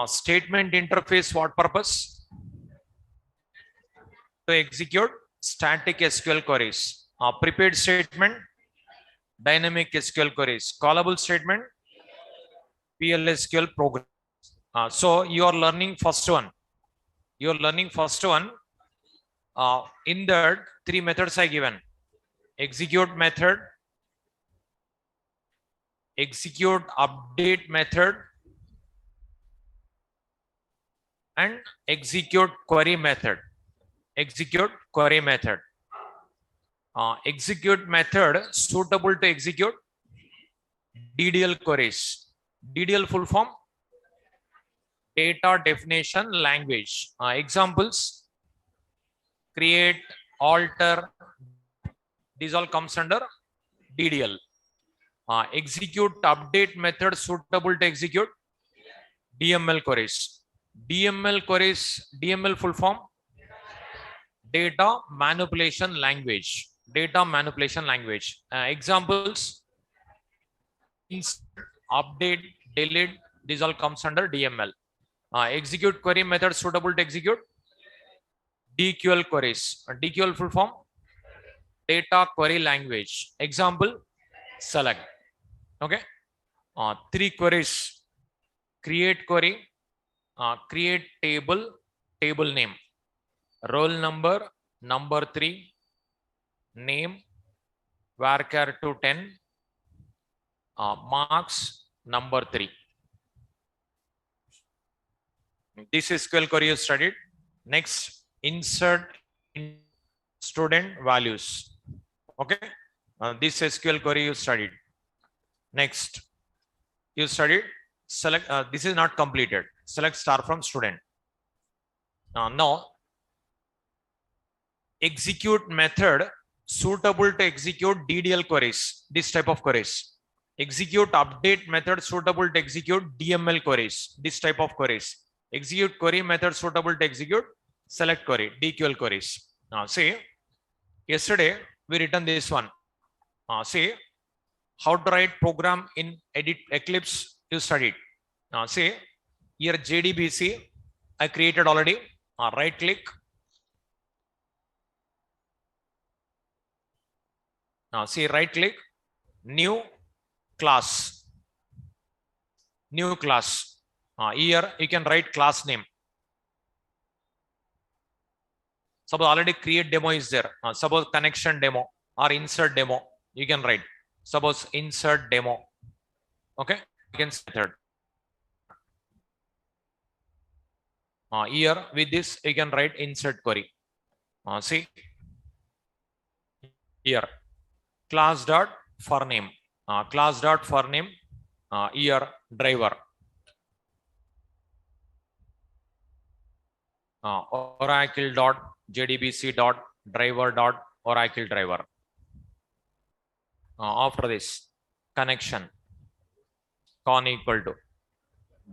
Statement interface, what purpose? To execute static SQL queries. Prepared statement, dynamic SQL queries. Callable statement, PLSQL program. So you are learning first one. You are learning first one. In that, three methods are given: execute method, execute update method, and execute query method. Execute query method. Execute method suitable to execute DDL queries. DDL full form, data definition language. Examples: create, alter. These all comes under DDL. Execute update method suitable to execute DML queries. DML queries, DML full form, data manipulation language. Data manipulation language. Examples: insert, update, delete. These all comes under DML. Execute query method suitable to execute DQL queries. DQL full form, data query language. Example: select. Okay. Three queries: create query, create table, table name, roll number, number 3, name, varchar to 10, marks, number 3. This SQL query you studied. Next, insert in student values. Okay. This SQL query you studied. Next, you studied select. This is not completed. Select star from student. Now, execute method suitable to execute DDL queries. This type of queries. Execute update method suitable to execute DML queries. This type of queries. Execute query method suitable to execute select query, DQL queries. See, yesterday we written this one. See, how to write program in edit Eclipse you studied. See, here JDBC I created already. Right click. See, right click, new class. New class. Here you can write class name. Suppose already create demo is there. Suppose connection demo or insert demo. You can write. Suppose insert demo. Okay. You can method. Here with this you can write insert query. See here class dot for name. Class dot for name. Here driver. Oracle dot JDBC dot driver dot Oracle driver. After this, connection con equal to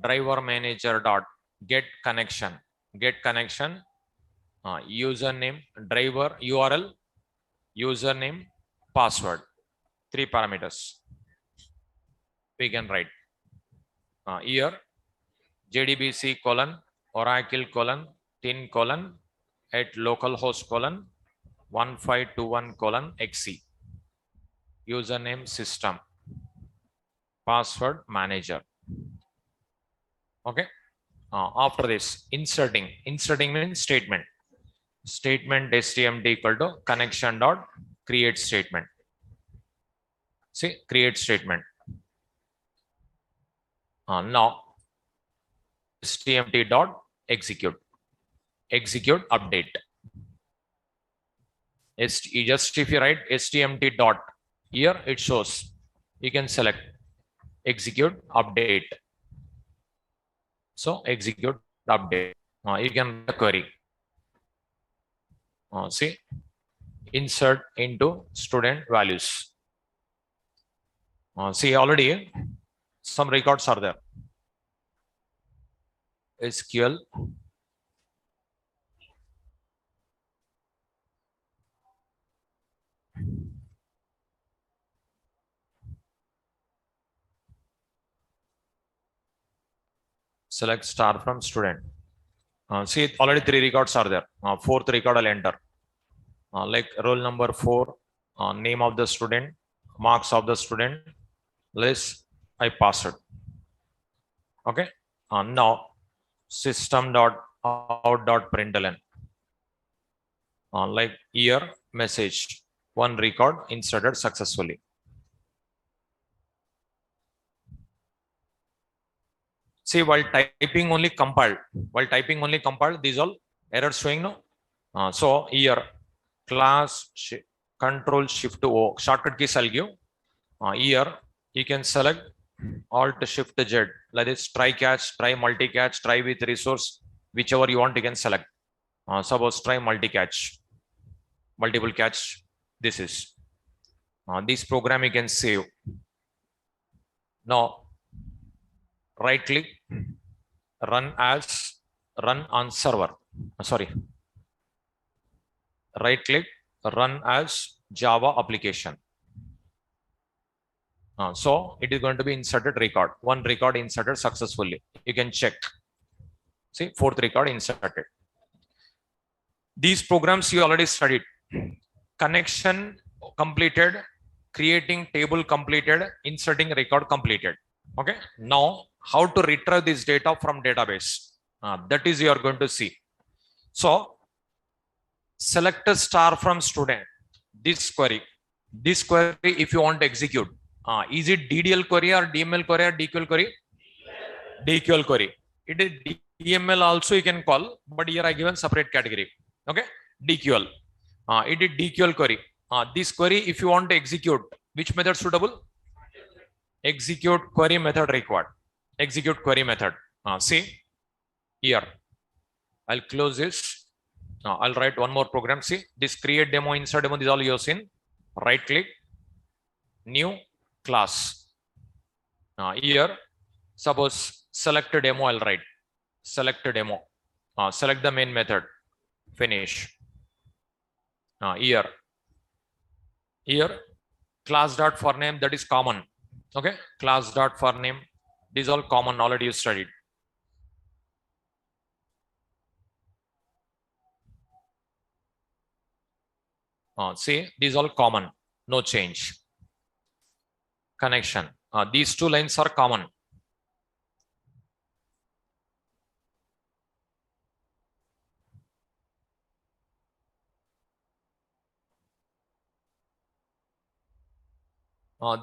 driver manager dot get connection. Get connection. Username, driver URL, username, password. 3 parameters we can write. Here JDBC colon Oracle colon tin colon at localhost colon 1521 colon XC. Username system, password manager. Okay. After this, inserting means statement. Statement STMT equal to connection dot create statement. See, create statement. Now STMT dot execute update. Just if you write STMT dot, here it shows. You can select execute update. So execute update. You can query. See, insert into student values. See, already some records are there. SQL. select star from student. See, already 3 records are there. Fourth record I'll enter. Like roll number 4, name of the student, marks of the student, list I passed. Okay. Now system.out.println. Like year message, 1 record inserted successfully. See, while typing only compiled, these all errors showing no. So here class control shift O shortcut keys I'll give. Here you can select alt shift Z, like this, try catch, try multi catch, try with resource, whichever you want you can select. Suppose try multi catch, multiple catch. This is this program you can save. Now right click, run on server. Sorry, right click, run as Java application. So it is going to be inserted record, 1 record inserted successfully. You can check. See, 4th record inserted. These programs you already studied. Connection completed, creating table completed, inserting record completed. Okay. Now how to retrieve this data from database, that is you are going to see. So select a star from student. This query if you want to execute, is it DDL query or DML query or DQL query? DQL query. It is DML also you can call, but here I given separate category. Okay, DQL. It is DQL query. This query if you want to execute, which method suitable? Execute query method required. Execute query method. See here, I'll close this. I'll write one more program. See, this create demo, insert demo, this all you've seen. Right click, new class. Here, suppose select a demo, I'll write select a demo. Select the main method, finish. Here class dot for name, that is common. Okay, class dot for name, these all common, already you studied. See, these all common, no change. Connection, these 2 lines are common.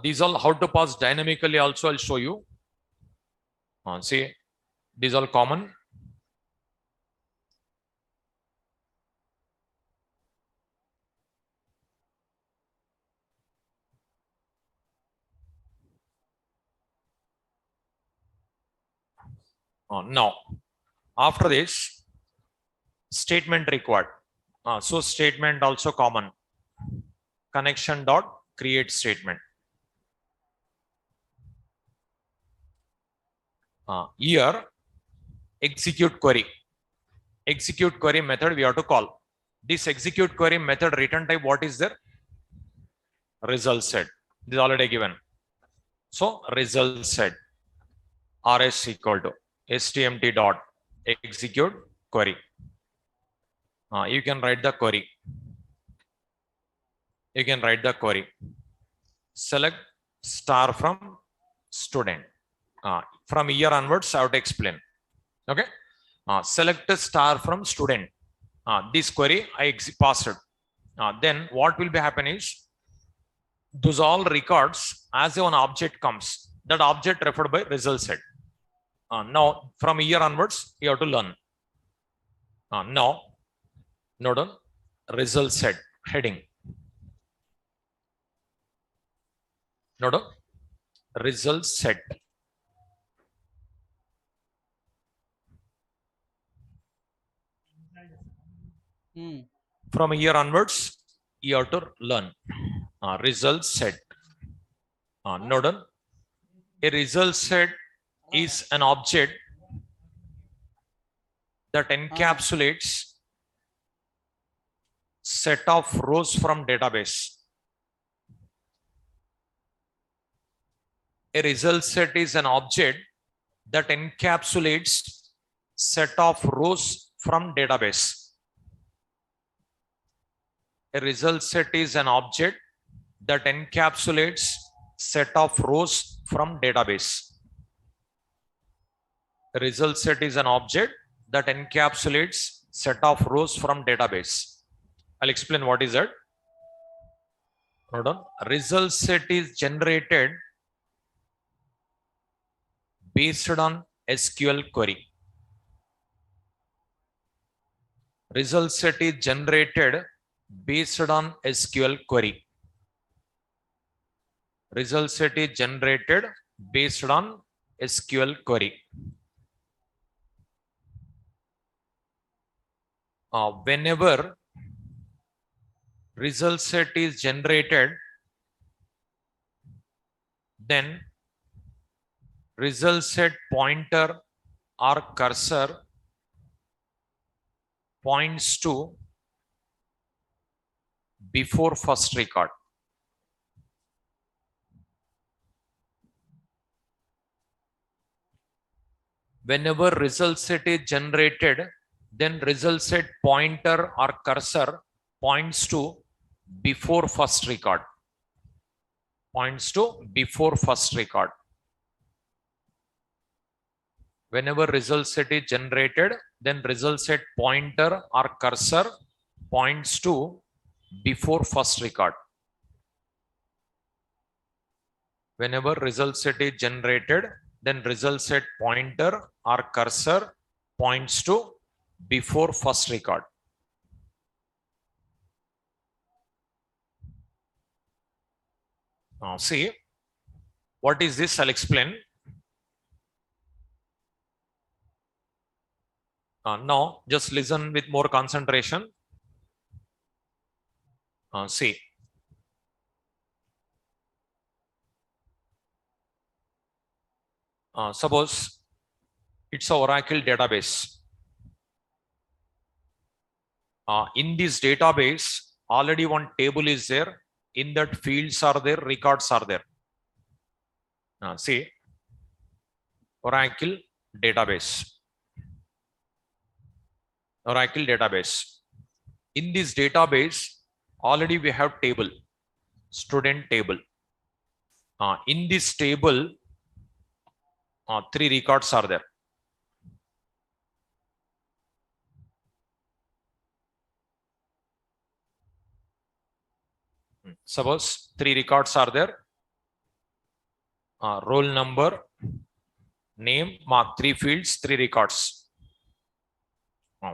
These all how to pass dynamically also I'll show you. See, these all common. Now after this, statement required. So statement also common. Connection dot create statement. Here execute query. Execute query method we have to call. This execute query method return type, what is there? Result set. This is already given. So result set rs equal to stmt dot execute query. You can write the query. Select star from student. From here onwards I have to explain. Okay. Select a star from student. This query I passed. Then what will be happen is, those all records as one object comes, that object referred by result set. Now from here onwards you have to learn. Now note on result set heading. Note on result set. From here onwards you have to learn. Result set. Note on a result set is an object that encapsulates set of rows from database. A result set is an object that encapsulates set of rows from database. A result set is an object that encapsulates set of rows from database. A result set is an object that encapsulates set of rows from database. I'll explain what is that. Hold on. Result set is generated based on SQL query. Result set is generated based on SQL query. Result set is generated based on SQL query. Whenever result set is generated, then result set pointer or cursor points to before first record. Whenever result set is generated, then result set pointer or cursor points to before first record. Points to before first record. Whenever result set is generated, then result set pointer or cursor points to before first record. Whenever result set is generated, then result set pointer or cursor points to before first record. Now see, what is this? I'll explain. Now just listen with more concentration. See. Suppose it's an Oracle database. In this database, already one table is there. In that, fields are there, records are there. See, Oracle database. Oracle database. In this database, already we have table, student table. In this table, 3 records are there. Suppose 3 records are there. Roll number, name, mark 3 fields, 3 records.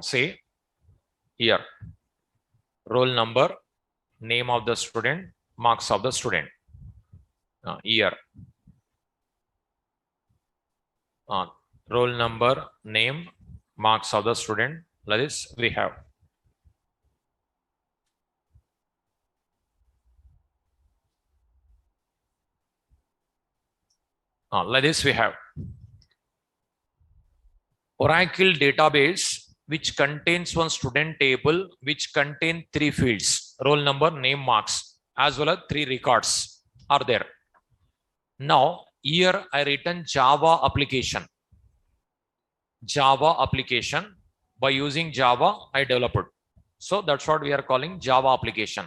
Say here, roll number, name of the student, marks of the student. Here, roll number, name, marks of the student. Like this we have. Like this we have Oracle database which contains one student table which contain 3 fields, roll number, name, marks, as well as 3 records are there. Now here I written Java application. Java application. By using Java I developed. So that's what we are calling Java application.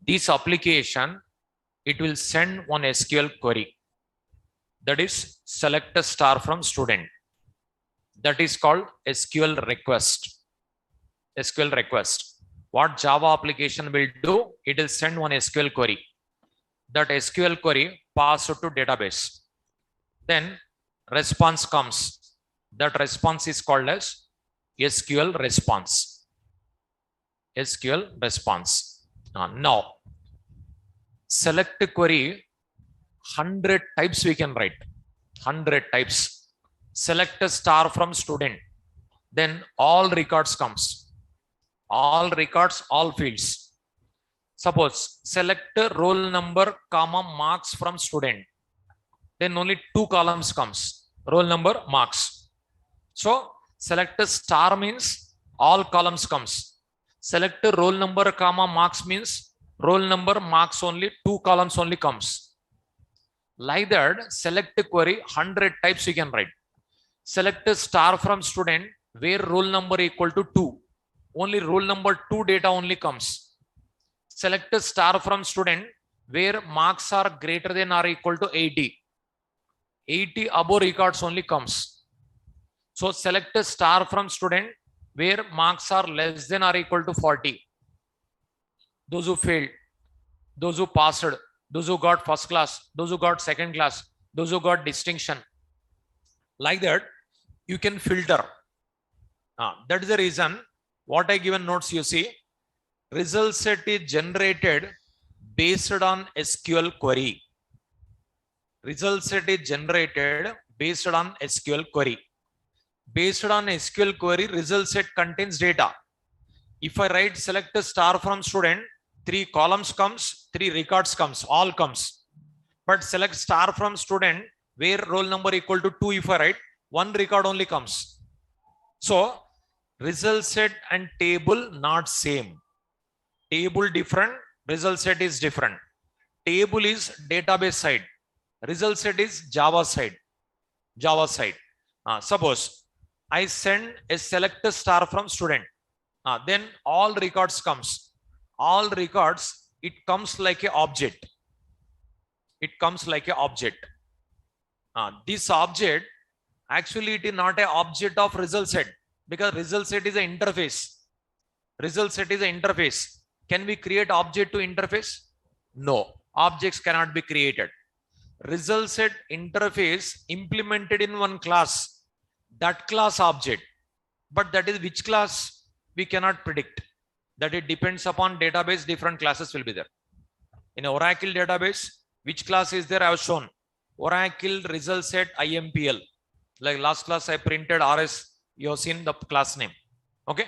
This application, it will send one SQL query. That is select a star from student. That is called SQL request. SQL request. What Java application will do, it will send one SQL query. That SQL query pass to database. Then response comes. That response is called as SQL response. SQL response. Now select query, 100 types we can write. 100 types. Select a star from student. Then all records comes. All records, all fields. Suppose select a roll number, comma, marks from student. Then only 2 columns comes. Roll number, marks. So select a star means all columns comes. Select a roll number, comma, marks means roll number, marks only 2 columns only comes. Like that, select a query, 100 types you can write. Select a star from student where roll number equal to 2. Only roll number 2 data only comes. Select a star from student where marks are greater than or equal to 80. 80 above records only comes. So select a star from student where marks are less than or equal to 40. Those who failed, those who passed, those who got first class, those who got second class, those who got distinction. Like that, you can filter. That is the reason what I given notes, you see, result set is generated based on SQL query. Result set is generated based on SQL query. Based on SQL query, result set contains data. If I write select a star from student, 3 columns comes, 3 records comes, all comes. But select star from student where roll number equal to 2, if I write, 1 record only comes. So result set and table not same. Table different, result set is different. Table is database side. Result set is Java side. Java side. Suppose I send a select a star from student. Then all records comes. All records, it comes like a object. It comes like a object. This object, actually it is not an object of result set, because result set is an interface. Result set is an interface. Can we create object to interface? No, objects cannot be created. Result set interface implemented in one class, that class object. But that is which class we cannot predict. That it depends upon database, different classes will be there. In Oracle database, which class is there? I have shown Oracle result set IMPL. Like last class I printed RS, you have seen the class name. Okay.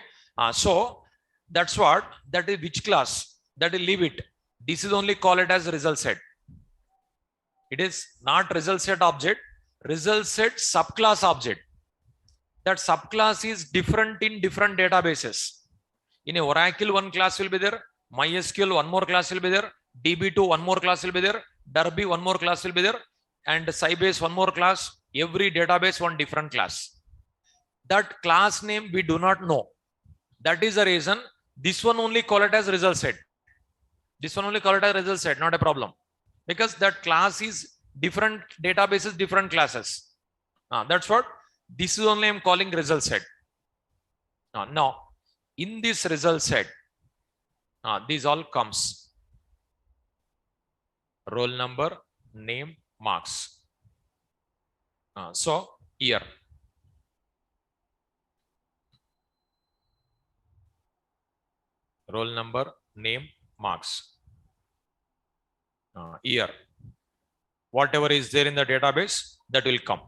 So that's what, that is which class, that will leave it. This is only call it as result set. It is not result set object, result set subclass object. That subclass is different in different databases. In a Oracle, one class will be there. MySQL, one more class will be there. DB2, one more class will be there. Derby, one more class will be there. And Sybase, one more class. Every database, one different class. That class name we do not know. That is the reason this one only call it as result set. This one only call it as result set, not a problem. Because that class is different databases, different classes. That's what this is only I'm calling result set. Now, in this result set, these all comes. Roll number, name, marks. So year. Roll number, name, marks. Year. Whatever is there in the database, that will come.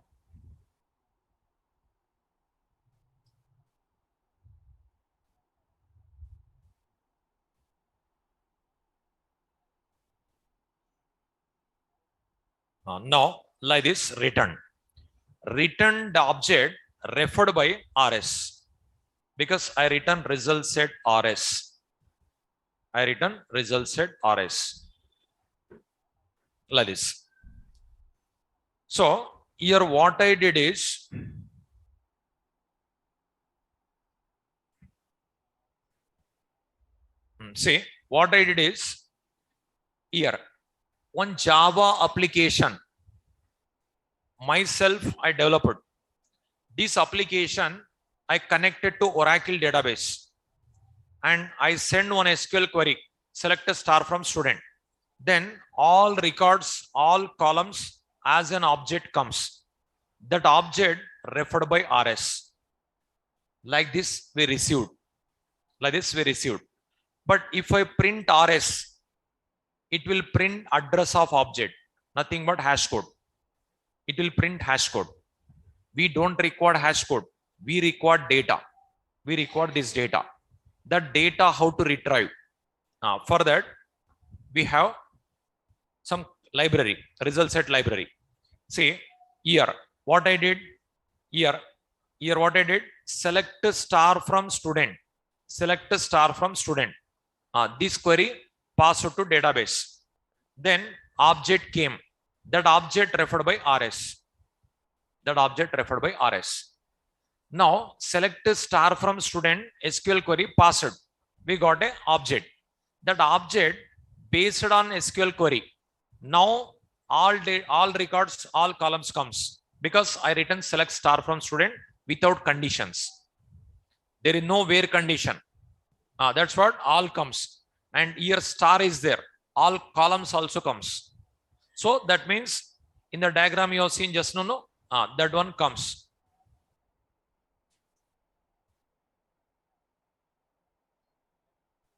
Now, like this, return. Return the object referred by RS. Because I return result set RS. I return result set RS. Like this. So, here what I did is, see, what I did is, here, one Java application, myself, I developed. This application, I connected to Oracle database. And I send one SQL query, select a star from student. Then all records, all columns as an object comes. That object referred by RS. Like this we received. Like this we received. But if I print RS, it will print address of object, nothing but hash code. It will print hash code. We don't require hash code. We require data. We require this data. That data how to retrieve. For that, we have some library, result set library. See, here, what I did, here what I did, select a star from student. Select a star from student. This query passed to database. Then object came. That object referred by RS. that object referred by RS. Now select star from student SQL query passed. We got a object. That object based on SQL query. Now all records, all columns comes because I written select star from student without conditions. There is no where condition. That's what all comes. And here star is there. All columns also comes. So that means in the diagram you have seen just now, that one comes.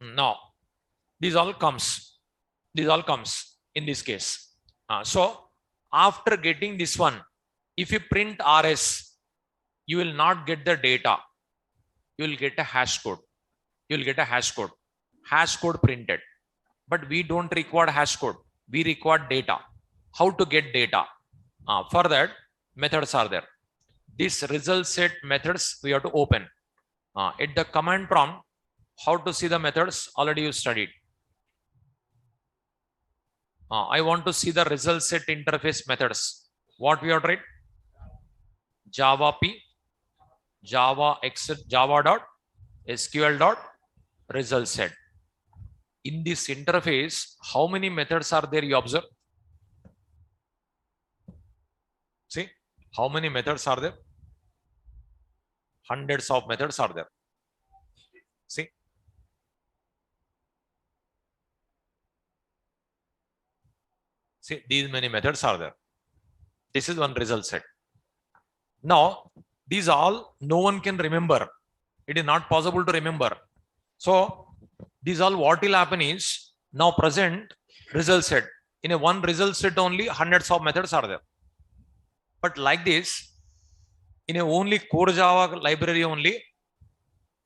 Now these all comes. These all comes in this case. So after getting this one, if you print RS, you will not get the data. You will get a hash code. You will get a hash code. Hash code printed. But we don't require hash code. We require data. How to get data? For that, methods are there. This result set methods we have to open. At the command prompt, how to see the methods already you studied. I want to see the result set interface methods. What we have tried? Java P, Java X, Java dot, SQL dot, result set. In this interface, how many methods are there? You observe. See, how many methods are there? Hundreds of methods are there. See. See, these many methods are there. This is one result set. Now, these all no one can remember. It is not possible to remember. So, these all what will happen is now present result set. In a one result set only hundreds of methods are there. But like this, in a only core Java library only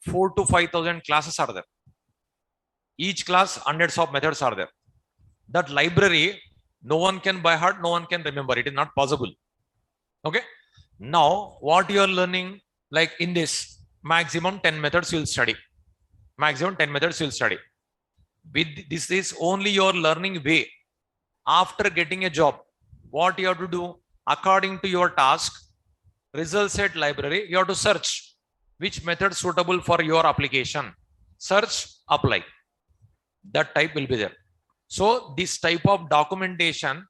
4,000 to 5,000 classes are there. Each class hundreds of methods are there. That library no one can by heart, no one can remember. It is not possible. Okay. Now, what you are learning, like in this, maximum 10 methods you will study. Maximum 10 methods you will study. With this is only your learning way. After getting a job, what you have to do according to your task, result set library, you have to search which method suitable for your application. Search, apply. That type will be there. So this type of documentation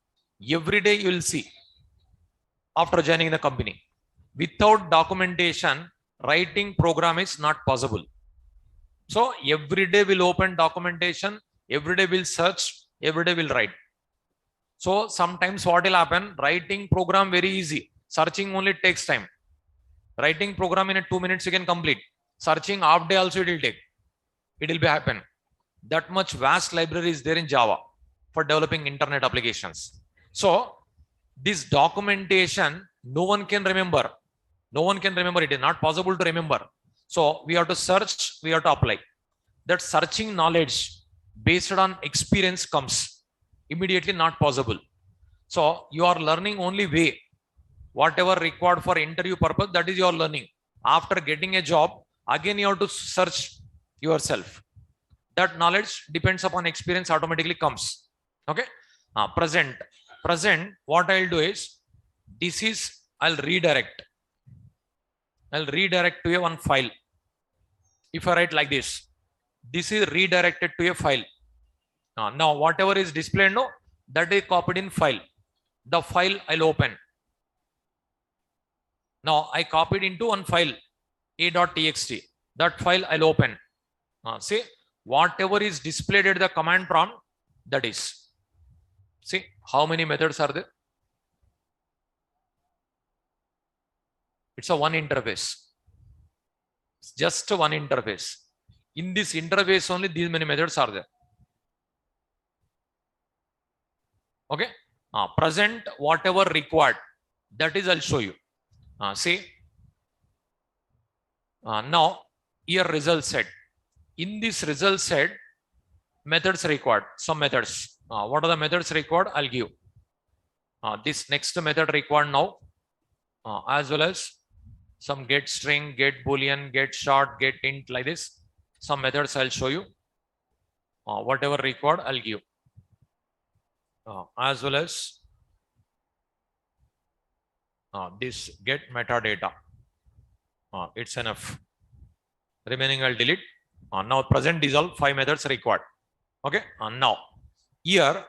every day you will see after joining the company. Without documentation, writing program is not possible. So every day we'll open documentation, every day we'll search, every day we'll write. So sometimes what will happen, writing program very easy. Searching only takes time. Writing program in 2 minutes you can complete. Searching half day also it will take. It will be happen. That much vast library is there in Java for developing internet applications. So this documentation, no one can remember. No one can remember. It is not possible to remember. So we have to search, we have to apply. That searching knowledge based on experience comes immediately not possible. So you are learning only way. Whatever required for interview purpose, that is your learning. After getting a job, again you have to search yourself. That knowledge depends upon experience automatically comes. Okay. Present, what I'll do is, this is, I'll redirect to a one file. If I write like this, this is redirected to a file. Now whatever is displayed now, that is copied in file. The file I'll open. Now I copied into one file, a.txt. That file I'll open. See, whatever is displayed at the command prompt, that is. See, how many methods are there? It's a one interface. It's just one interface. In this interface only these many methods are there. Okay. Present whatever required, that is I'll show you. See. Now here result set. In this result set, methods required. Some methods. What are the methods required? I'll give. This next method required now, as well as some get string, get boolean, get short, get int, like this. Some methods I'll show you. Whatever required, I'll give. As well as This get metadata. It's enough. Remaining I'll delete. Now present is all 5 methods required. Okay. Now here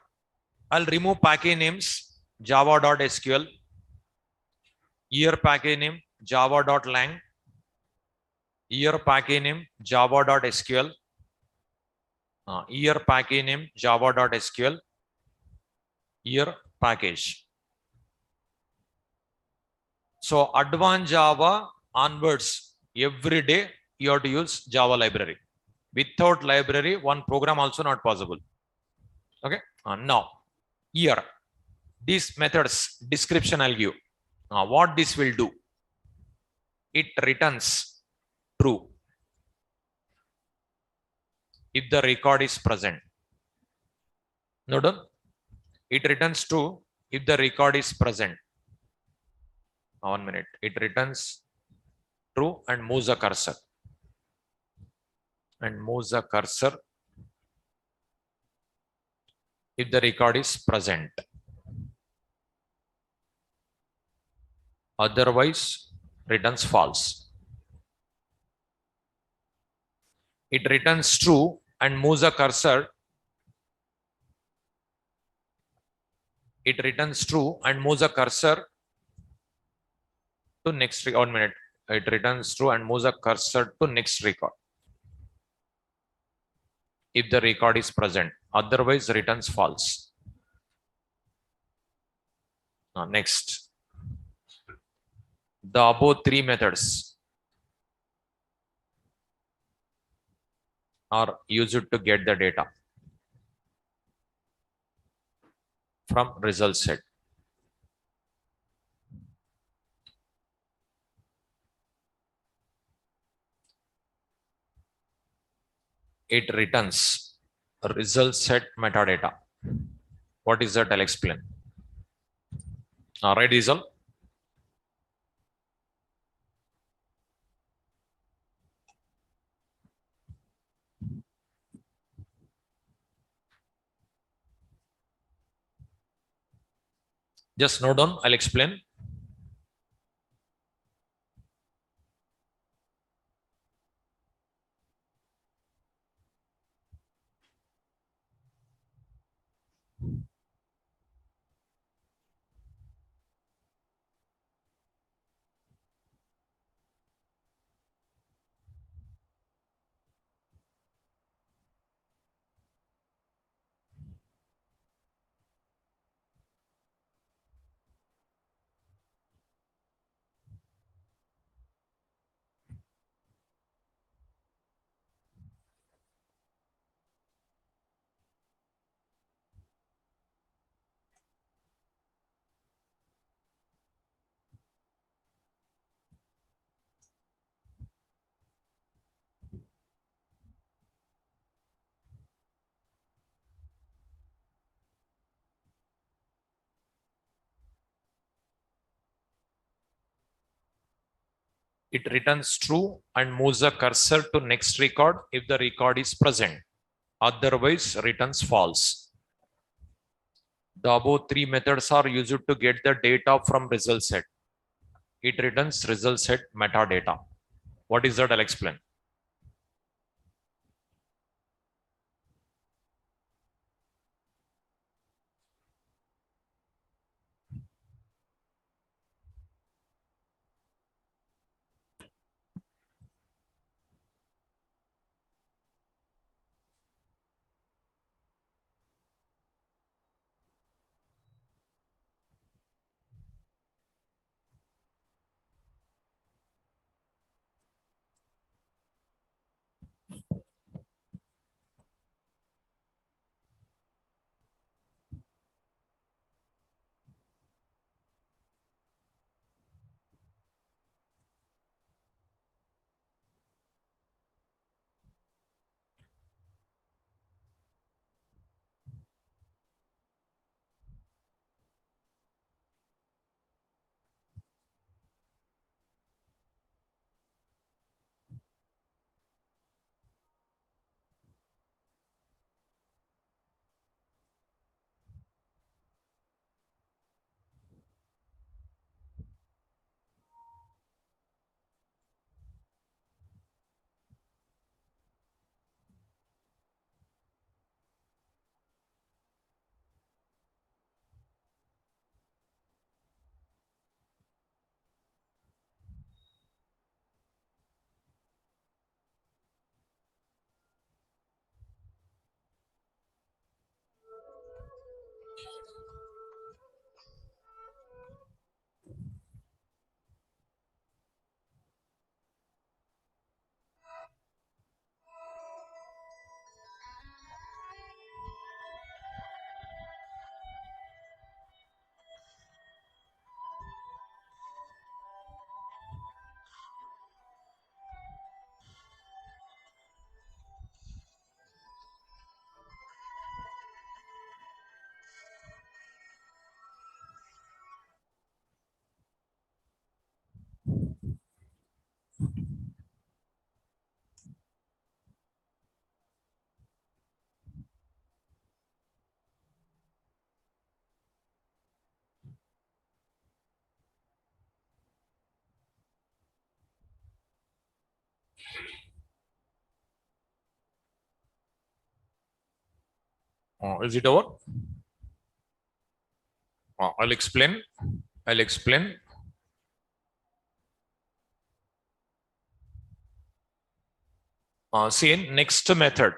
I'll remove package names java.sql. Here package name java.lang. Here package name java.sql. Here package name java.sql. Here package. So advanced Java onwards, every day you have to use Java library. Without library, one program also not possible. Okay. Now here these methods description I'll give. What this will do? It returns true if the record is present. Note down. It returns true if the record is present. 1 minute. It returns true and moves the cursor. And moves the cursor if the record is present. Otherwise, returns false. It returns true and moves the cursor. It returns true and moves the cursor to next record. 1 minute. It returns true and moves the cursor to next record if the record is present. Otherwise, returns false. Next, the above 3 methods are used to get the data from result set. It returns result set metadata. What is that? I'll explain. Right, Diesel? Just note down, I'll explain. It returns true and moves the cursor to next record if the record is present. Otherwise, returns false. The above 3 methods are used to get the data from result set. It returns result set metadata. What is that? I'll explain. Is it over? I'll explain. I'll explain. See, next method.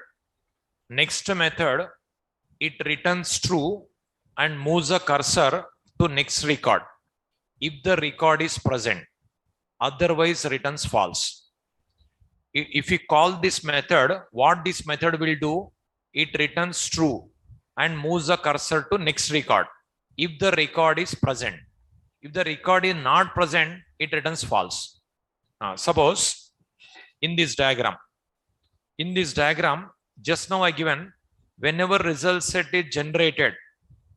Next method, it returns true and moves the cursor to next record if the record is present. Otherwise, returns false. If we call this method, what this method will do, it returns true and moves the cursor to next record if the record is present. If the record is not present, it returns false. Suppose in this diagram, just now I given, whenever result set is generated,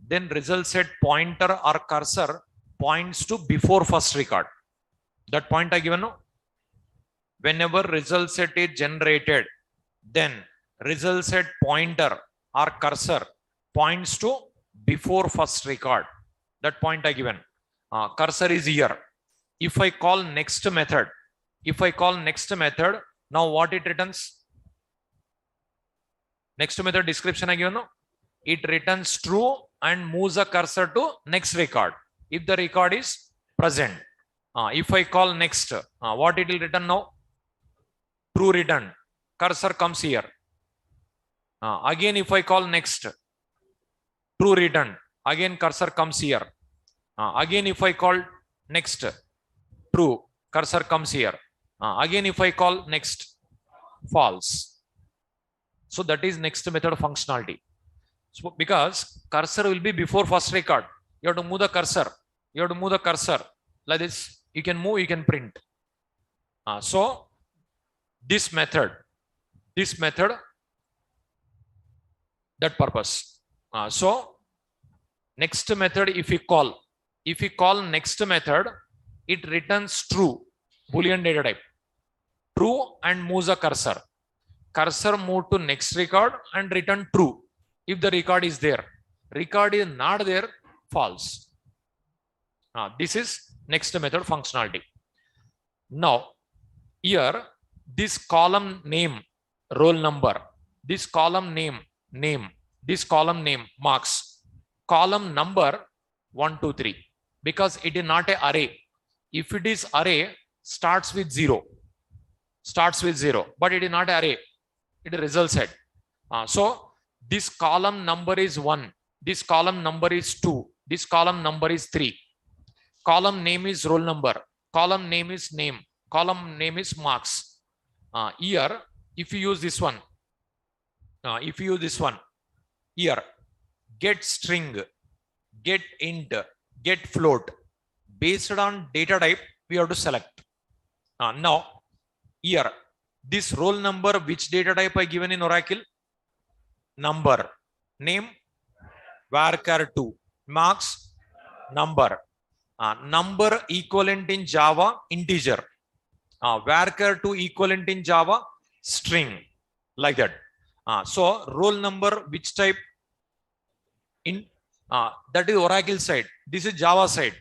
then result set pointer or cursor points to before first record. That point I given no? Whenever result set is generated, then result set pointer or cursor points to before first record. That point I given. Cursor is here. If I call next method, now what it returns? Next method description I given no? It returns true and moves the cursor to next record if the record is present. If I call next, what it will return now? True return. Cursor comes here. Again, if I call next, true return. Again, cursor comes here. Again, if I call next, true, cursor comes here. Again, if I call next, false. So that is next method functionality. So because cursor will be before first record, you have to move the cursor. Like this. You can move, you can print. So this method, that purpose. So next method, if we call next method, it returns true, Boolean data type, true and moves the cursor. Cursor move to next record and return true if the record is there. Record is not there, false. This is next method functionality. Now, here, this column name, roll number, this column name, this column name marks column number 1, 2, 3 because it is not an array. If it is array, starts with 0, but it is not array. It is result set. So this column number is 1, this column number is 2, this column number is 3. Column name is roll number, column name is name, column name is marks. Here, if you use this one, here, get string, get int, get float, based on data type, we have to select. Now, here, this roll number, which data type I given in Oracle? Number. Name, varchar2, marks, number. Number equivalent in Java, integer. Varchar2 equivalent in Java, string. Like that. So roll number, which type? That is Oracle side. This is Java side.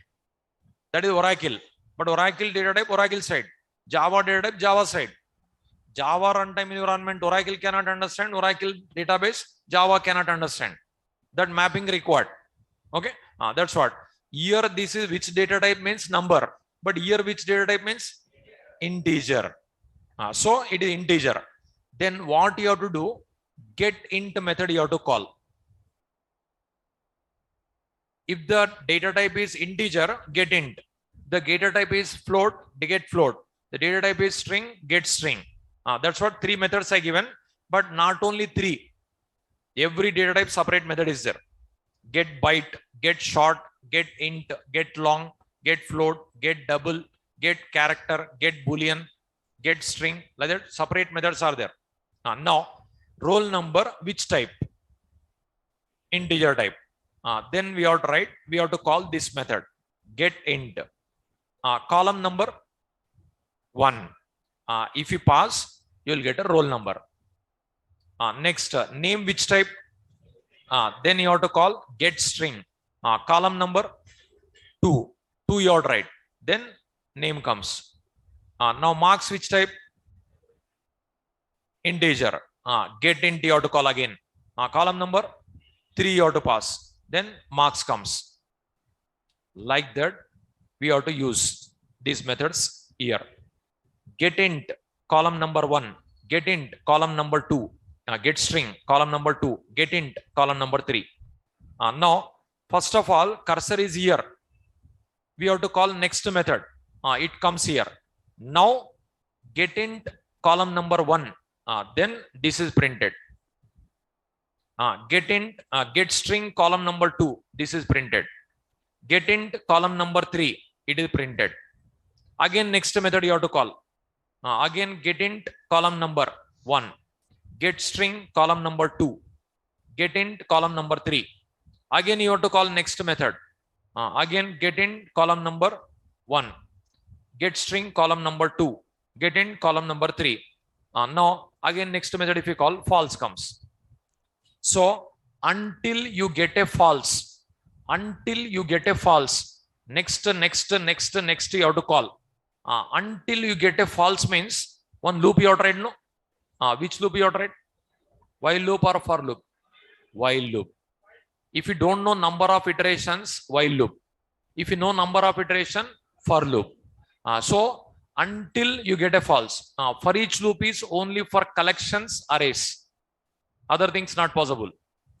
That is Oracle. But Oracle data type, Oracle side. Java data type, Java side. Java runtime environment, Oracle cannot understand. Oracle database, Java cannot understand. That mapping required. Okay. That's what. Here, this is which data type means number. But here, which data type means integer. So it is integer. Then what you have to do? Get int method you have to call. If the data type is integer, get int. The data type is float, get float. The data type is string, get string. That's what 3 methods I given. But not only 3. Every data type separate method is there. Get byte, get short, get int, get long, get float, get double, get character, get boolean, get string. Like that, separate methods are there. Now, roll number, which type? Integer type. Then we have to write, we have to call this method, get int. Column number, 1. If you pass, you'll get a roll number. Next, name which type. Then you have to call get string. Column number 2. 2 you have to write. Then name comes. Now marks which type. Integer. Get int you have to call again. Column number 3 you have to pass. Then marks comes. Like that, we have to use these methods here. Get int column number 1. Get int column number 2. Get string column number 2. Get int column number 3. Now, first of all, cursor is here. We have to call next method. It comes here. Now, get int column number 1. Then this is printed. Get int get string column number 2. This is printed. Get int column number 3. It is printed. Again, next method you have to call. Again, get int column number 1. Get string column number 2. Get int column number 3. Again, you have to call next method. Again, get int column number 1. Get string column number 2. Get int column number 3. Now, again, next method, if you call, false comes. So, until you get a false, next, you have to call. Until you get a false means one loop you have to write, no? Which loop you have to write? While loop or for loop? While loop. If you don't know number of iterations, while loop. If you know number of iteration, for loop. So until you get a false. For each loop is only for collections arrays. Other things not possible.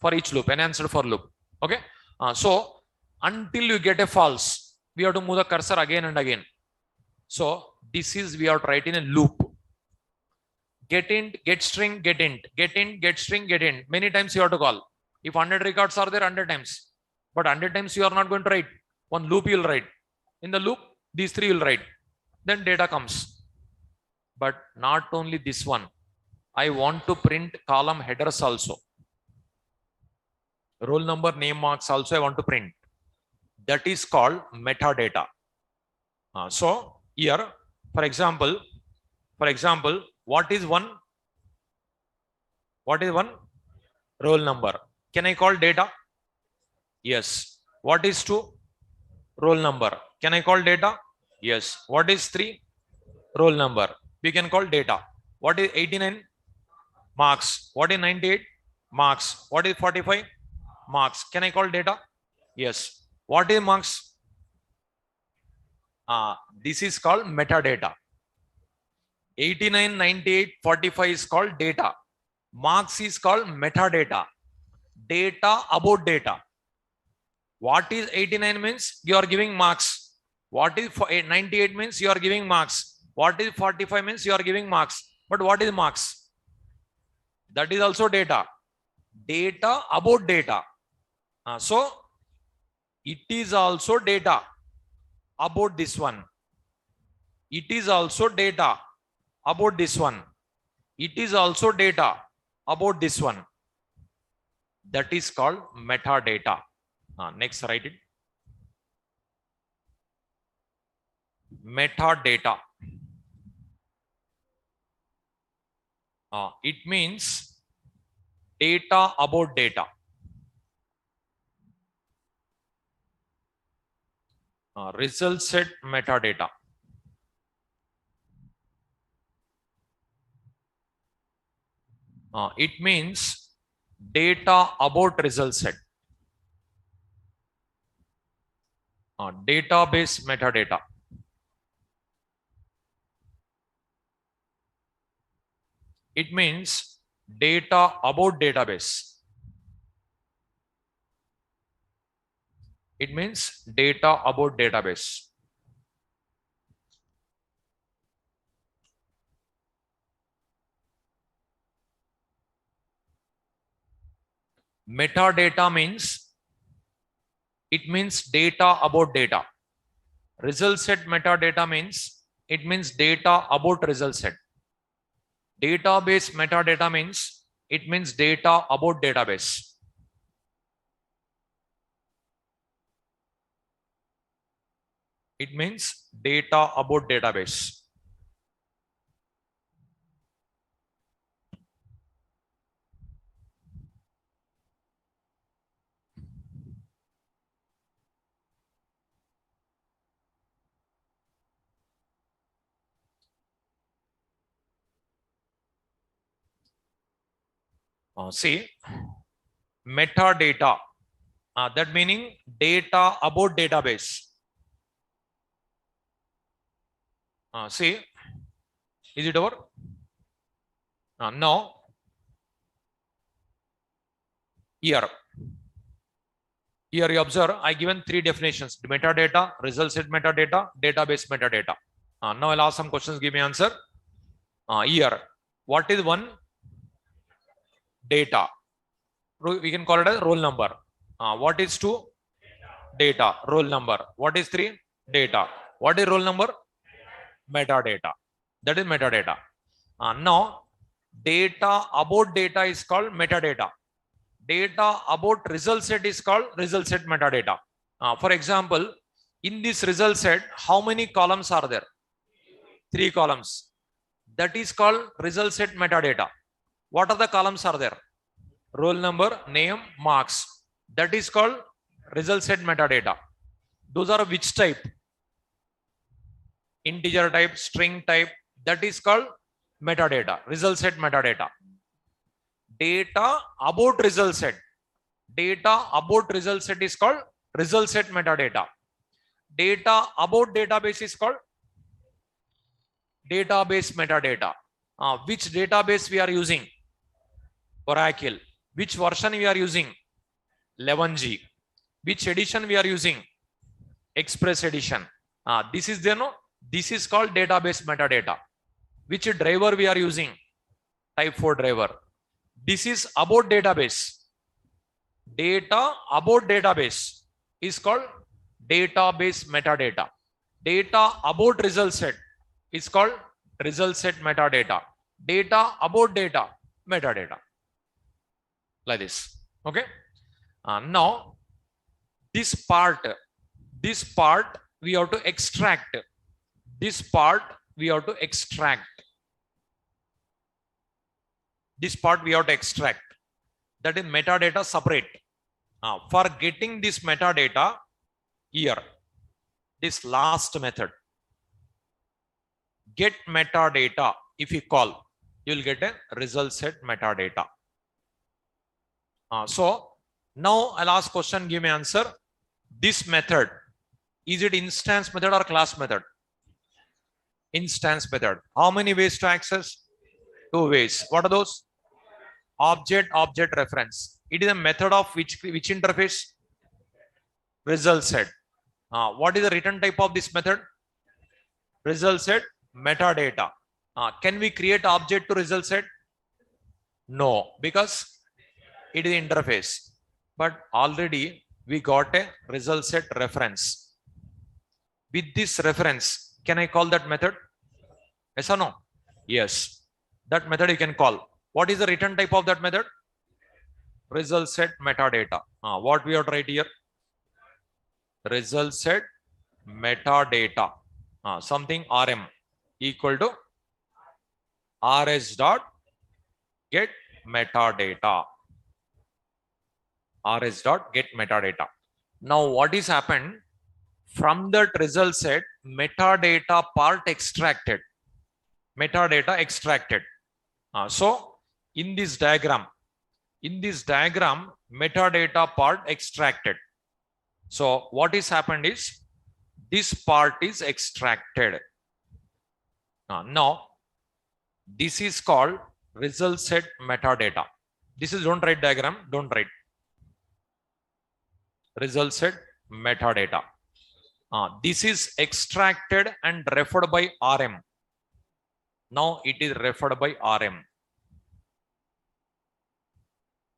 For each loop, enhanced for loop. Okay. So until you get a false, we have to move the cursor again and again. So this is we have to write in a loop. Get int, get string, get int, get int, get string, get int. Many times you have to call. If 100 records are there, 100 times. But 100 times you are not going to write. One loop you will write. In the loop, these 3 will write. Then data comes. But not only this one. I want to print column headers also. Roll number, name, marks also I want to print. That is called metadata. So here, for example, what is one? What is one? Roll number. Can I call data? Yes. What is 2? Roll number. Can I call data? Yes. What is 3? Roll number. We can call data. What is 89? Marks. What is 98? Marks. What is 45? Marks. Can I call data? Yes. What is marks? This is called metadata. 89, 98, 45 is called data. Marks is called metadata. Data about data. What is 89 means you are giving marks. What is 98 means you are giving marks. What is 45 means you are giving marks. But what is marks? That is also data. Data about data. So it is also data about this one. It is also data about this one. It is also data about this one. That is called metadata. Next, write it. Metadata. It means data about data. Result set metadata. It means data about result set. Database metadata. It means data about database. It means data about database. Metadata means it means data about data. Result set metadata means it means data about result set. Database metadata means it means data about database. It means data about database. See, metadata. That meaning data about database. See, is it over? Now, here you observe, I given three definitions: metadata, result set metadata, database metadata. Now I'll ask some questions, give me answer. Here, what is one? Data. We can call it a roll number. What is two? Data, roll number. What is three? Data. What is roll number? Metadata. That is metadata. Now, data about data is called metadata. Data about result set is called result set metadata. For example, in this result set, how many columns are there? 3 columns. That is called result set metadata. What are the columns are there? Roll number, name, marks. That is called result set metadata. Those are which type? Integer type, string type. That is called metadata, result set metadata. Data about result set. Data about result set is called result set metadata. Data about database is called database metadata. Which database we are using? Oracle. Which version we are using? 11G. Which edition we are using? Express edition. This is this is called database metadata. Which driver we are using? Type 4 driver. This is about database. Data about database is called database metadata. Data about result set is called result set metadata. Data about data metadata. Like this. Okay. Now this part we have to extract. This part we have to extract. This part we have to extract. That is metadata separate. For getting this metadata, here, this last method, get metadata, if you call, you will get a result set metadata. So now I'll ask question, give me answer. This method, is it instance method or class method? Instance method. How many ways to access? 2 ways. What are those? Object reference. It is a method of which interface? Result set. What is the return type of this method? Result set metadata. Can we create object to result set? No, because it is interface. But already we got a result set reference. With this reference, can I call that method? Yes or no? Yes. That method you can call. What is the return type of that method? Result set metadata. What we have to write here? Result set metadata. Something RM equal to rs dot get metadata. Rs dot get metadata. Now what is happened? From that result set, metadata part extracted. Metadata extracted. So in this diagram, metadata part extracted. So what is happened is this part is extracted. Now this is called result set metadata. This is, don't write diagram, don't write. Result set metadata. This is extracted and referred by RM. Now it is referred by RM.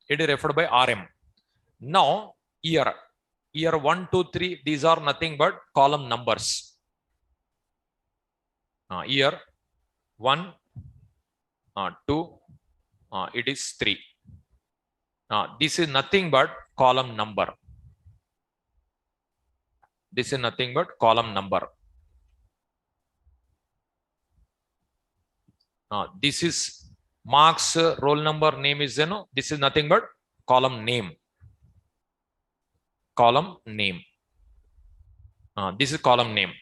It is referred by RM. Now here 1, 2, 3, these are nothing but column numbers. Here 1, 2, it is 3. This is nothing but column number. This is nothing but column number. This is marks, roll number, name is, this is nothing but column name. Column name. This is column name.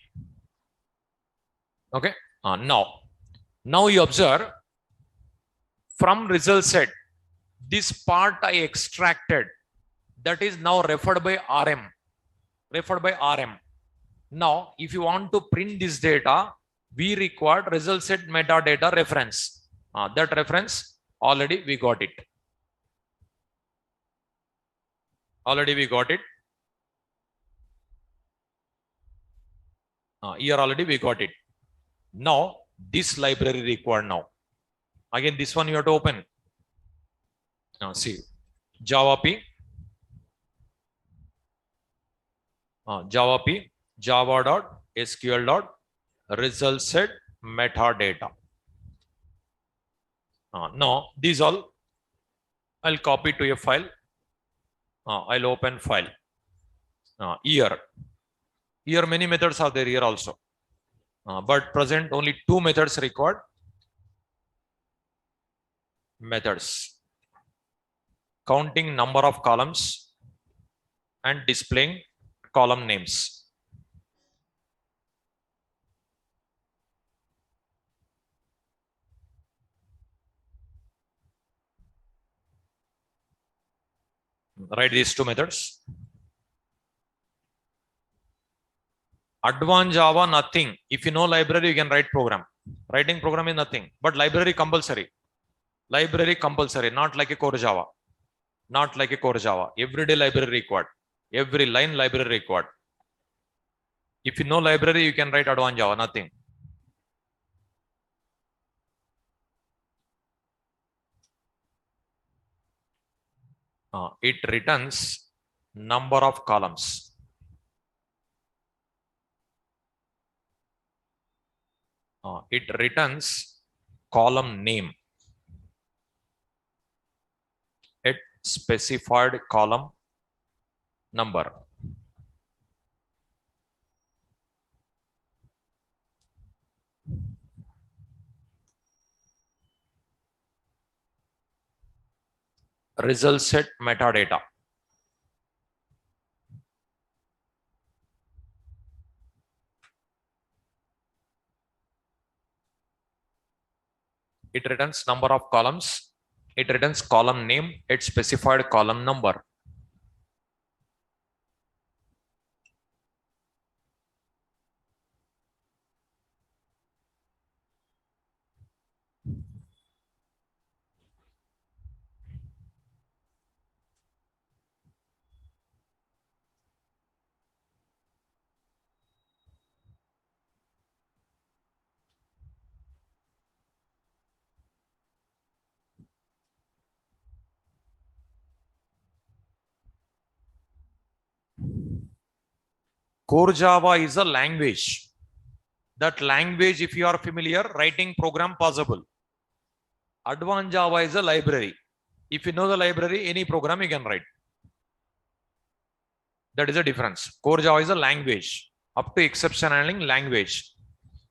Okay. Now you observe from result set, This part I extracted, that is now referred by RM. Referred by RM. Now, if you want to print this data, we require result set metadata reference. That reference already we got it. Already we got it. Here already we got it. Now this library required now. Again, this one you have to open. Now see, Java P, java.sql.result set metadata. Now these all I'll copy to a file. I'll open file. Here many methods are there here also. But present only two methods required. Methods counting number of columns and displaying column names. Write these two methods. Advanced Java, nothing. If you know library, you can write program. Writing program is nothing, but library compulsory. Library compulsory, not like a core Java. Not like a core Java. Everyday library required. Every line library required. If you know library, you can write advanced Java, nothing. It returns number of columns. It returns column name at specified column number. Result set metadata. It returns number of columns. It returns column name at specified column number. Core Java is a language. That language, if you are familiar, writing program possible. Advanced Java is a library. If you know the library, any program you can write. That is a difference. Core Java is a language. Up to exception handling language.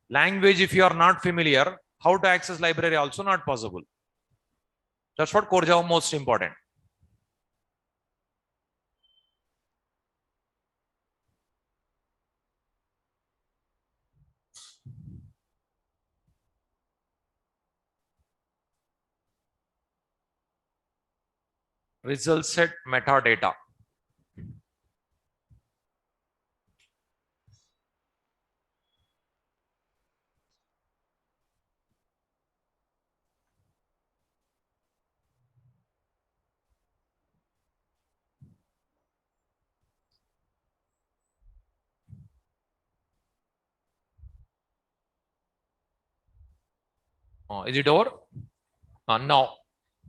Language, if you are not familiar, how to access library also not possible. That's what Core Java most important. Result set metadata. Is it over? Now,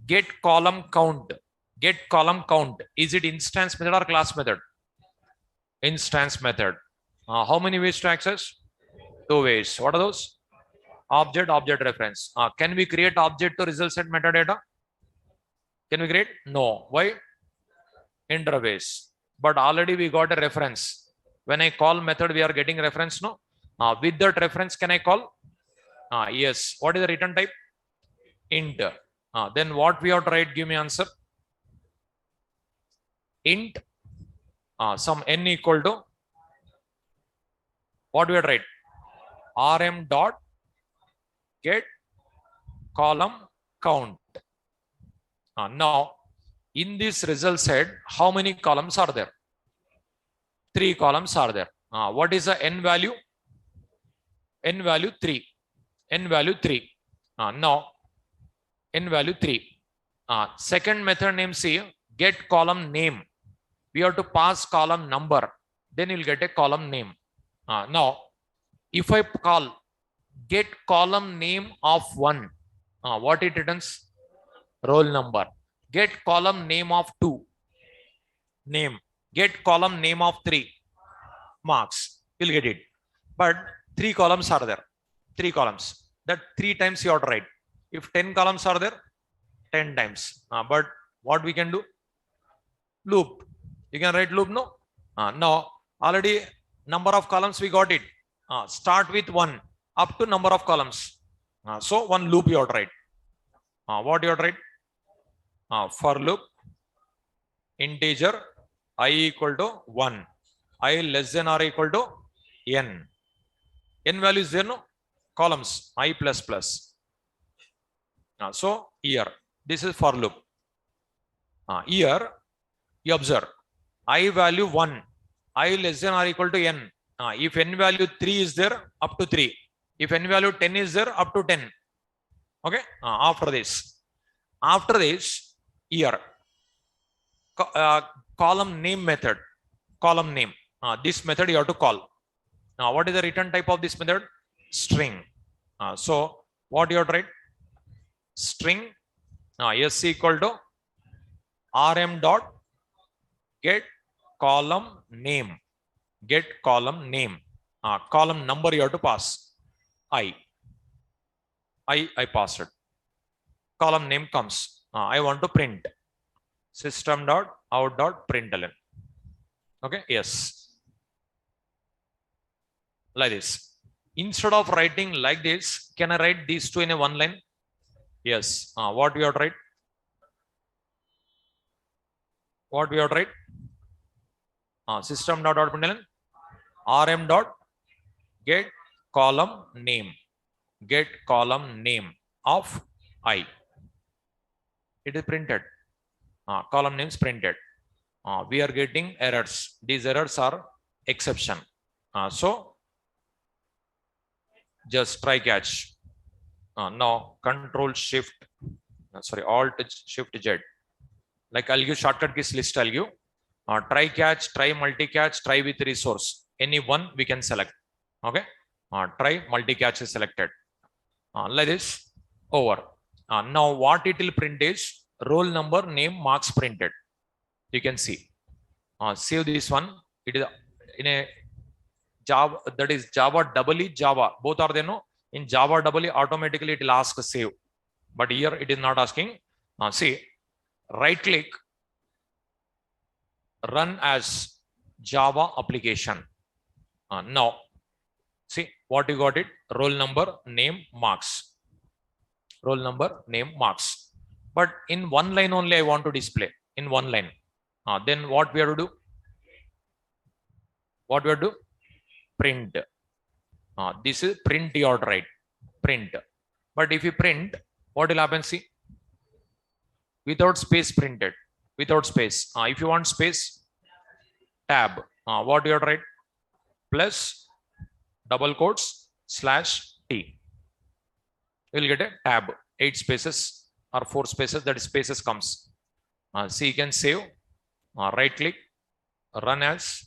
get column count. Get column count. Is it instance method or class method? Instance method. How many ways to access? Two ways. What are those? Object, object reference. Can we create object to result set metadata? Can we create? No. Why? Interface. But already we got a reference. When I call method, we are getting reference, no? With that reference, can I call? Yes. What is the return type? Int. Then what we have to write? Give me answer. Int. Some n equal to what we have to write? Rm dot get column count. Now in this result set, how many columns are there? 3 columns are there. What is the n value? N value 3. N value 3. Now n value 3. Second method name, see, get column name. We have to pass column number, then you'll get a column name. Now if I call get column name of 1, what it returns? Roll number. Get column name of 2, name. Get column name of 3, marks. You'll get it. But 3 columns are there. 3 columns. That 3 times you have to write. If 10 columns are there, 10 times. But what we can do? Loop. You can write loop, no? Now already number of columns we got it. Start with 1 up to number of columns. So one loop you have to write. What you have to write? For loop integer I equal to 1, I less than or equal to n. N value is there, no? Columns I plus plus. So here this is for loop. Here you observe I value 1, I less than or equal to n. If n value 3 is there, up to 3. If n value 10 is there, up to 10. Okay. After this here column name method. Column name. This method you have to call. Now what is the return type of this method? String. So what you have to write? String s equal to rm dot get column name. Get column name. Column number you have to pass. I passed it. Column name comes. I want to print. System dot out dot println. Okay. Yes. Like this. Instead of writing like this, can I write these two in a one line? Yes. What we have to write? What we have to write? System dot out println. Rm dot get column name. Get column name of I. It is printed. Column names printed. We are getting errors. These errors are exception. So just try catch. Now control shift, alt shift Z. Like I'll give shortcut keys list. I'll give try catch, try multi catch, try with resource. Any one we can select. Okay. Try multi catch is selected. Like this. Over. Now what it will print is roll number, name, marks printed. You can see. Save this one. It is in a Java, that is Java doubly Java. Both are there, no? In Java doubly automatically it will ask save. But here it is not asking. See, right click, run as Java application. Now, see what you got it. Roll number, name, marks. Roll number, name, marks. But in one line only I want to display. In one line. Then what we have to do? What we have to do? Print. This is print you have to write. Print. But if you print, what will happen? See, without space printed. Without space. If you want space, tab. What you have to write? Plus double quotes /t. You will get a tab. 8 spaces or 4 spaces. That spaces comes. See, you can save. Right click, run as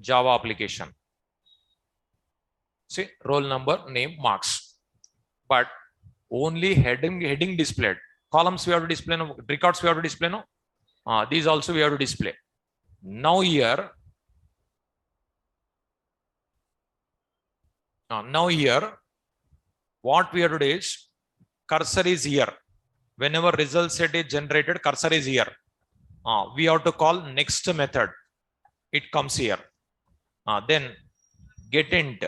Java application. See, roll number, name, marks. But only heading displayed. Columns we have to display, no? Records we have to display, no? These also we have to display. Now here, what we have to do is cursor is here. Whenever result set is generated, cursor is here. We have to call next method. It comes here. Then get int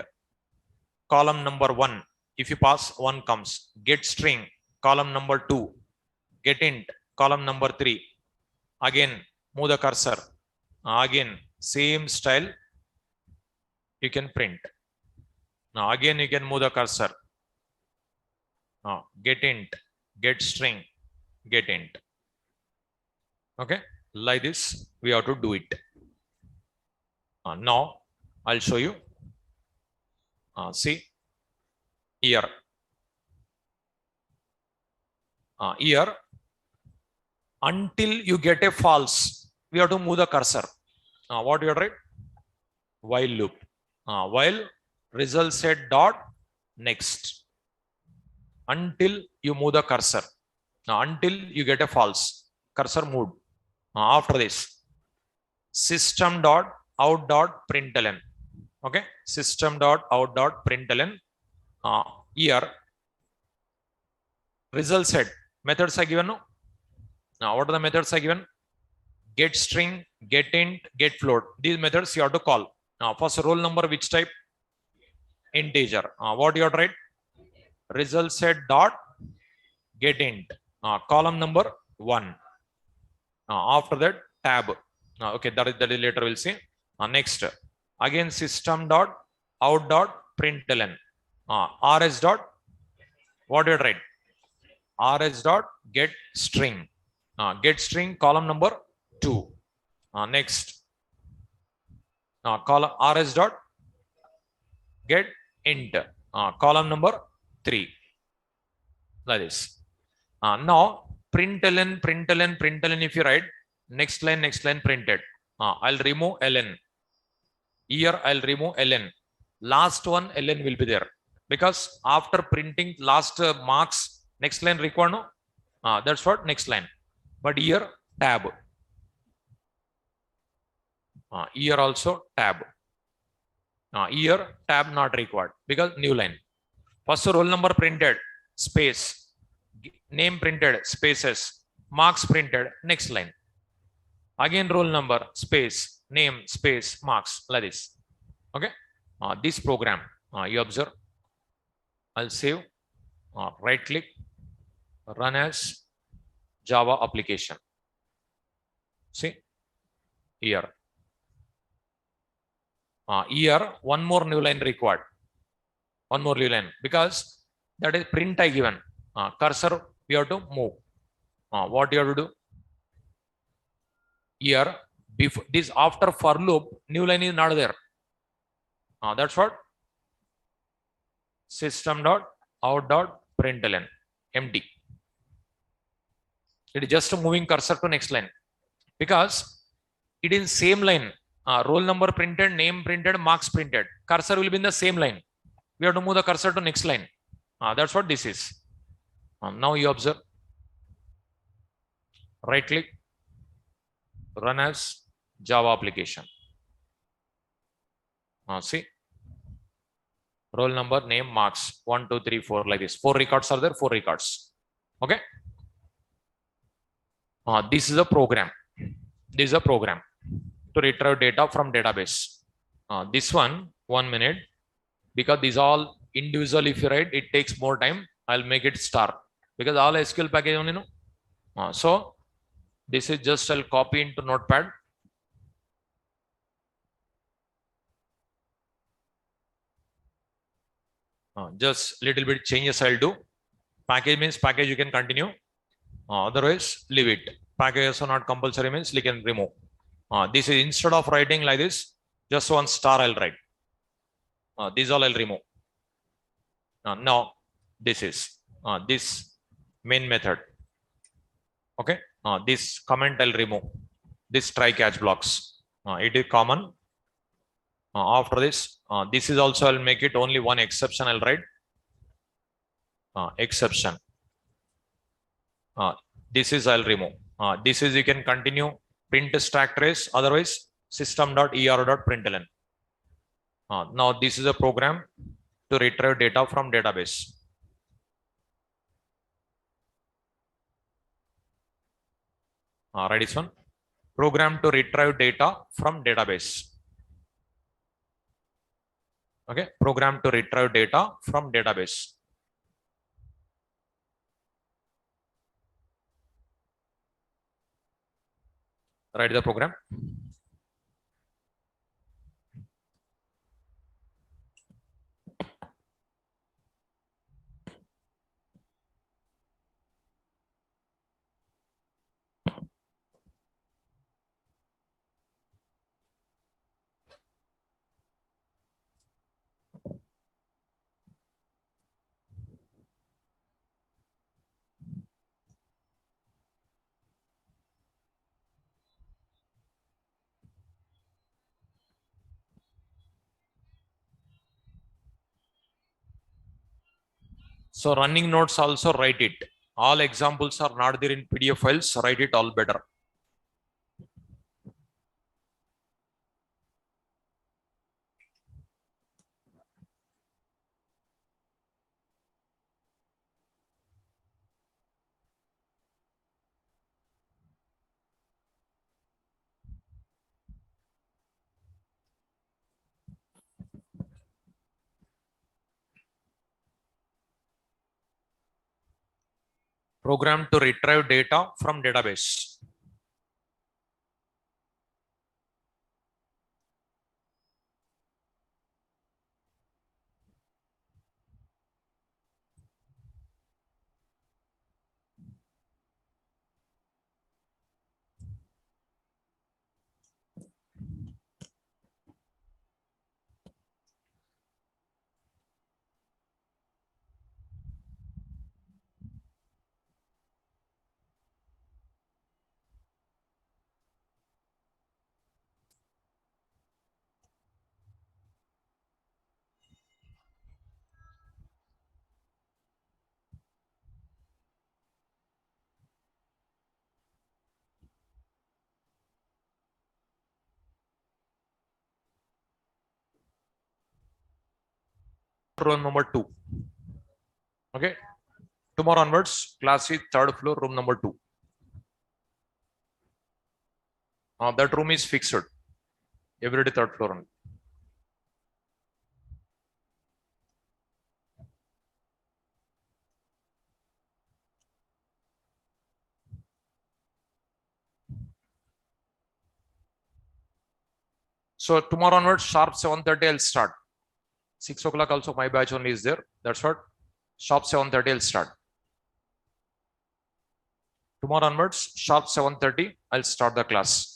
column number 1. If you pass, 1 comes. Get string column number 2. Get int column number 3. Again move the cursor. Again same style. You can print. Now again you can move the cursor. Get int, get string, get int. Okay, like this we have to do it. Now I'll show you. See here. Here, until you get a false, we have to move the cursor. What you write? While loop. While result set dot next. Until you move the cursor. Until you get a false. Cursor moved. After this, system dot out dot println. Okay, system dot out dot println. Here, result set methods are given. No. Now, what are the methods are given? Get string, get int, get float. These methods you have to call. Now, first roll number, which type? Integer. What you have to write? Result set dot get int. Column number 1. After that, tab. Okay, that is later we'll see. Next, again system dot out dot println. Rs dot, what you write? Rs dot get string. Get string column number 2. Next, column rs dot get int. Column number 3. Like this. Now println if you write next line printed. I'll remove ln. Here I'll remove ln. Last one ln will be there because after printing last marks, next line required. No, that's what next line. But here tab. Here also tab. Here tab not required because new line. First roll number printed, space, name printed, spaces, marks printed, next line. Again roll number, space, name, space, marks, like this. Okay, this program you observe. I'll save. Right click, run as Java application. See here. Here one more new line required. One more new line because that is print I given. Cursor we have to move. What you have to do? Here, before this, after for loop, new line is not there. That's what system dot out dot println empty. It is just moving cursor to next line because it is same line. Roll number printed, name printed, marks printed. Cursor will be in the same line. We have to move the cursor to next line. That's what this is. Now you observe. Right click, run as Java application. See, roll number, name, marks, 1, 2, 3, 4, like this. 4 records are there, 4 records. Okay. This is a program. This is a program to retrieve data from database. This one, 1 minute, because these all individual. If you write, it takes more time. I'll make it star because all SQL package only, no. So this is just I'll copy into Notepad. Just little bit changes I'll do. Package means package you can continue. Otherwise leave it. Package also not compulsory means you can remove. This is instead of writing like this, just one star I'll write. These all I'll remove. Now this is this main method. Okay. This comment I'll remove. This try catch blocks. It is common. After this, this is also I'll make it only one exception I'll write. Exception. This is I'll remove. This is you can continue print stack trace, otherwise system.er.println. Now this is a program to retrieve data from database. Write this one. Program to retrieve data from database. Okay, program to retrieve data from database. Write the program. So running notes also write it. All examples are not there in PDF files. Write it all better. Program to retrieve data from database. Room number 2. Okay. Tomorrow onwards, class is third floor, room number 2. That room is fixed. Every day third floor. Only. So tomorrow onwards, sharp 7:30, I'll start. 6 o'clock also my batch only is there. That's what. Sharp 7:30, I'll start. Tomorrow onwards, sharp 7:30, I'll start the class.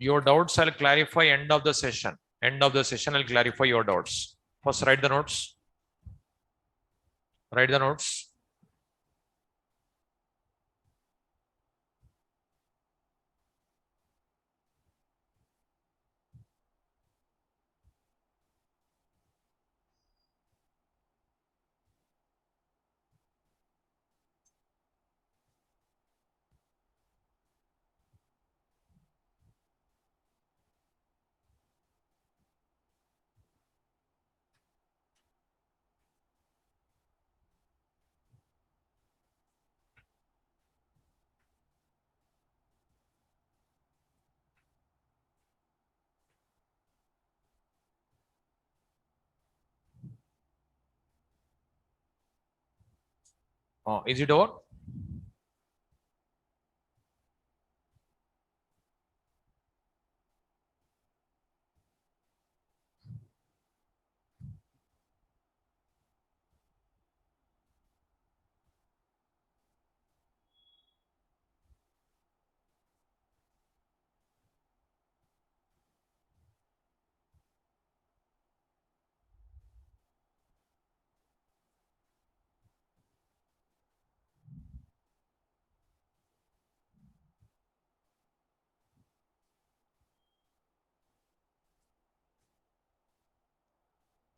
Your doubts I'll clarify end of the session. End of the session, I'll clarify your doubts. First, write the notes. Write the notes. Is it over?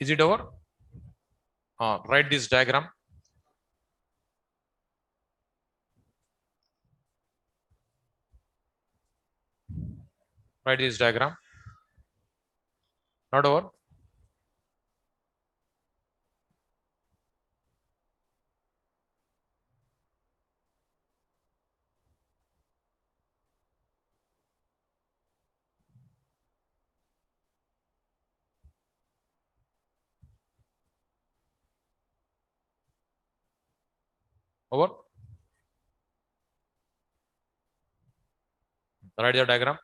Is it over? Write this diagram. Write this diagram. Not over. Over. Write the diagram.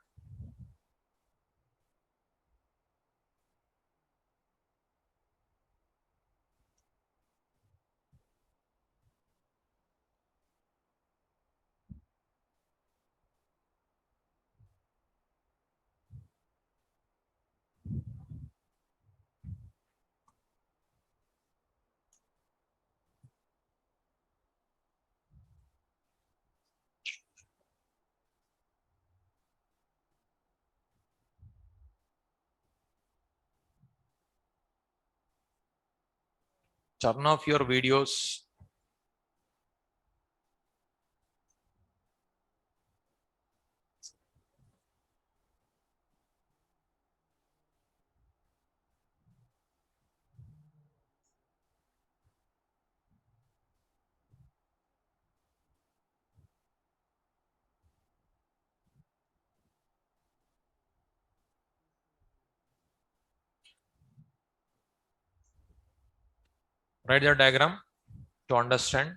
Turn off your videos. Write the diagram to understand.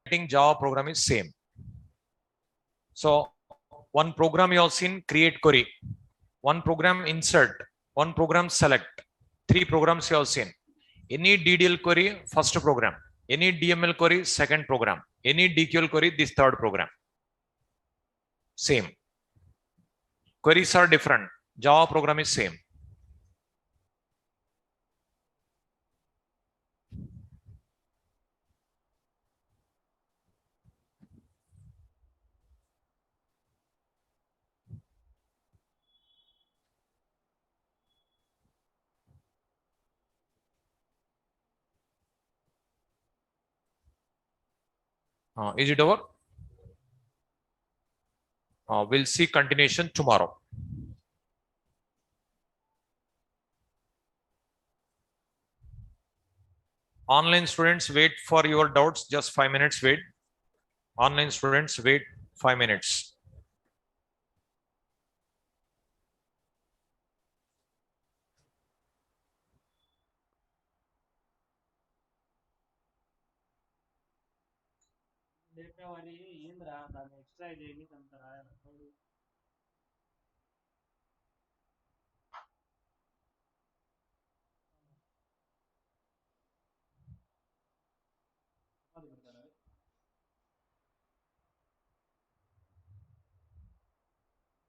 Writing Java program is same. So one program you have seen create query, one program insert, one program select, three programs you have seen. Any DDL query, first program. Any DML query, second program. Any DQL query, this third program. Same. Queries are different. Java program is same. Is it over? We'll see continuation tomorrow. Online students, wait for your doubts. Just 5 minutes. Wait. Online students, wait 5 minutes. చెప్పేవాడి ఏంద్రా దాన్ని extra చేయని అంత రాయాలి